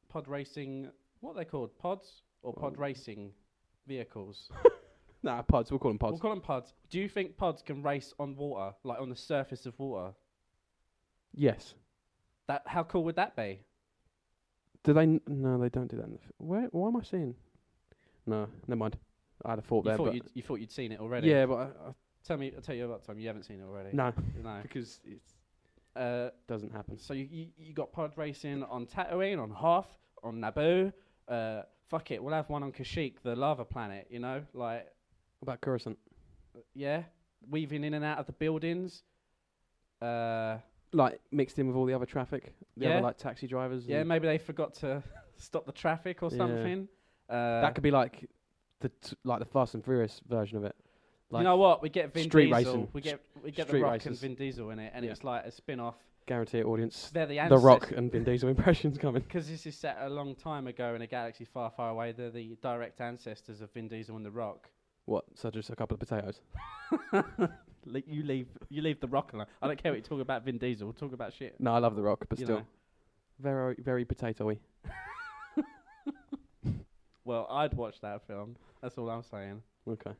S2: pod racing? What are they called? Pods or pod racing vehicles?
S3: Nah, pods. We'll call them pods.
S2: We'll call them pods. Do you think pods can race on water, like on the surface of water?
S3: Yes.
S2: How cool would that be?
S3: Do they? No, they don't do that. Why am I seeing? No, never mind. I had a thought there.
S2: You thought you'd seen it already?
S3: Yeah, but
S2: I'll tell you about time you haven't seen it already.
S3: No,
S2: because
S3: it doesn't happen.
S2: So you got pod racing on Tatooine, on Hoth, on Naboo. Fuck it, we'll have one on Kashyyyk, the lava planet. Like.
S3: What about Coruscant?
S2: Yeah, weaving in and out of the buildings.
S3: Like mixed in with all the other traffic. The other like taxi drivers.
S2: Yeah, maybe they forgot to stop the traffic or something.
S3: That could be like the Fast and Furious version of it. Like
S2: you know what? We get Vin
S3: street
S2: Diesel.
S3: Racing.
S2: We get
S3: Street
S2: The Rock
S3: races.
S2: and Vin Diesel in it, and it's like a spin-off.
S3: Guarantee it, audience.
S2: They're the
S3: Rock and Vin Diesel impressions coming.
S2: Because this is set a long time ago in a galaxy far, far away. They're the direct ancestors of Vin Diesel and The Rock.
S3: What? So just a couple of potatoes?
S2: You leave The Rock alone. I don't care what you talk about Vin Diesel. We'll talk about shit.
S3: No, I love The Rock, but still. Very, very potatoey.
S2: Well, I'd watch that film. That's all I'm saying.
S3: Okay.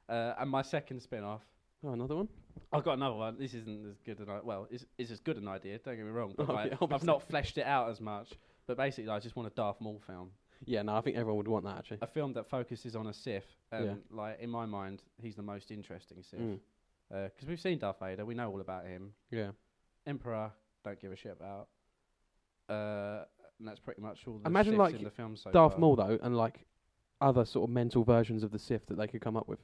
S2: And my second spin-off.
S3: Oh, another one?
S2: I've got another one. This isn't as good an idea. Well, it's as good an idea, don't get me wrong. But
S3: I've
S2: not fleshed it out as much. But basically, I just want a Darth Maul film.
S3: Yeah, no, I think everyone would want that, actually.
S2: A film that focuses on a Sith. And, like, in my mind, he's the most interesting Sith. Because we've seen Darth Vader. We know all about him.
S3: Yeah.
S2: Emperor, don't give a shit about. And that's pretty much all the
S3: Imagine,
S2: Siths
S3: like,
S2: in the film so
S3: Darth
S2: far.
S3: Maul, though, and, like, other sort of mental versions of the Sith that they could come up with.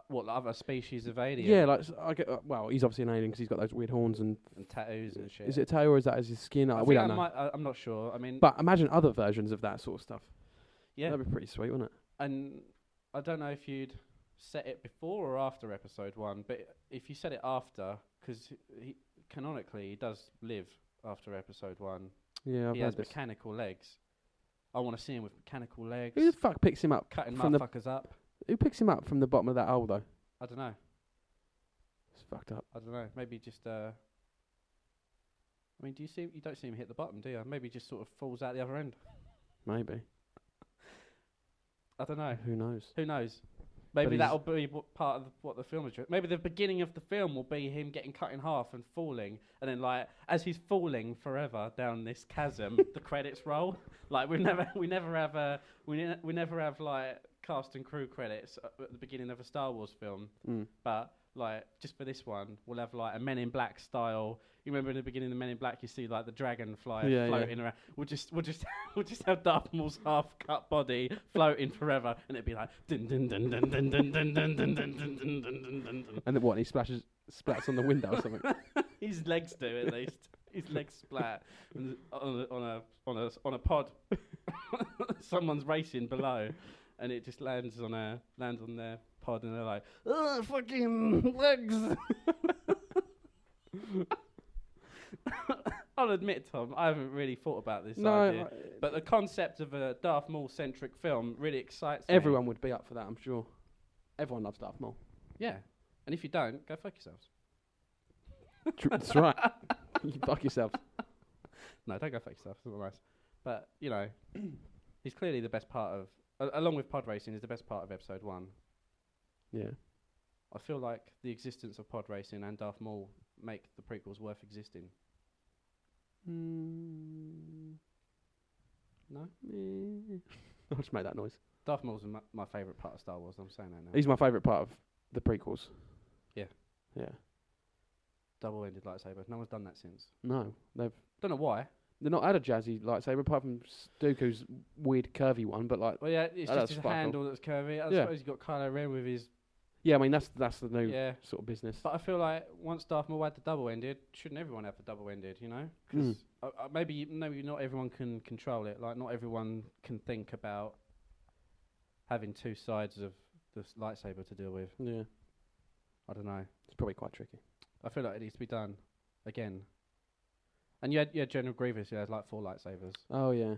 S2: What, other species of alien?
S3: Yeah, like, well, he's obviously an alien because he's got those weird horns and
S2: tattoos and shit.
S3: Is it a tattoo or is that his skin? We don't know.
S2: I'm not sure. I mean,
S3: but imagine other versions of that sort of stuff.
S2: Yeah.
S3: That'd be pretty sweet, wouldn't it?
S2: And I don't know if you'd set it before or after episode 1, but if you set it after, because canonically he does live after episode 1.
S3: Yeah,
S2: he has mechanical legs. I want to see him with mechanical legs.
S3: Who the fuck picks him up?
S2: Cutting motherfuckers up.
S3: Who picks him up from the bottom of that hole, though?
S2: I don't know.
S3: It's fucked up.
S2: I don't know. Maybe just. I mean, you don't see him hit the bottom, do you? Maybe just sort of falls out the other end.
S3: Maybe.
S2: I don't know.
S3: Who knows?
S2: Who knows? Maybe that'll be part of what the film is. Maybe the beginning of the film will be him getting cut in half and falling, and then like as he's falling forever down this chasm, the credits roll. Like we never have like cast and crew credits at the beginning of a Star Wars film, but like just for this one, we'll have like a Men in Black style. You remember in the beginning of the Men in Black, you see like the dragonfly floating around. We'll just have Darth Maul's half-cut body floating forever, and it'd be like dun dun dun dun dun dun dun dun dun dun dun dun dun dun.
S3: And then what? He splats on the window or something.
S2: His legs do at least. His legs splat and on a pod. Someone's racing below, and it just lands on their pod, and they're like, "Oh, fucking legs!" I'll admit, Tom, I haven't really thought about this idea, but the concept of a Darth Maul-centric film really excites me.
S3: Everyone would be up for that, I'm sure. Everyone loves Darth Maul.
S2: Yeah, and if you don't, go fuck yourselves.
S3: That's right. You fuck yourself.
S2: No, don't go fuck yourself. It's not nice. But, you know, he's clearly the best part of, along with pod racing, is the best part of episode 1.
S3: Yeah.
S2: I feel like the existence of pod racing and Darth Maul make the prequels worth existing. No?
S3: I'll just make that noise.
S2: Darth Maul's my favourite part of Star Wars. I'm saying that now.
S3: He's my favourite part of the prequels.
S2: Yeah.
S3: Yeah.
S2: Double-ended lightsaber. No one's done that since.
S3: No, they've...
S2: Don't know why.
S3: They've not had a jazzy lightsaber apart from Dooku's weird curvy one, but like...
S2: Well, yeah, it's just his handle that's curvy. I suppose you've got Kylo Ren with his...
S3: Yeah, I mean, that's the new sort of business.
S2: But I feel like once Darth Maul had the double-ended, shouldn't everyone have the double-ended, you know? Because maybe not everyone can control it. Like, not everyone can think about having two sides of the lightsaber to deal with.
S3: Yeah.
S2: I don't know.
S3: It's probably quite tricky.
S2: I feel like it needs to be done again. And you had General Grievous who has like 4 lightsabers.
S3: Oh, yeah.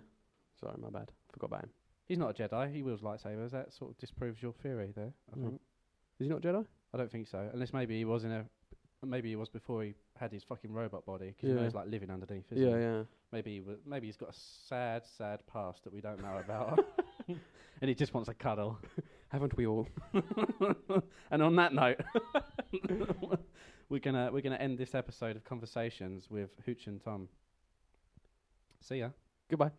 S3: Sorry, my bad. Forgot about him.
S2: He's not a Jedi. He wields lightsabers. That sort of disproves your theory there, I think.
S3: Is he not Jedi?
S2: I don't think so. Unless maybe he was maybe he was before he had his fucking robot body. Because you know he's like living underneath, isn't he?
S3: Yeah.
S2: Maybe he's got a sad, sad past that we don't know about. And he just wants a cuddle.
S3: Haven't we all?
S2: And on that note, we're gonna end this episode of Conversations with Hooch and Tom. See ya.
S3: Goodbye.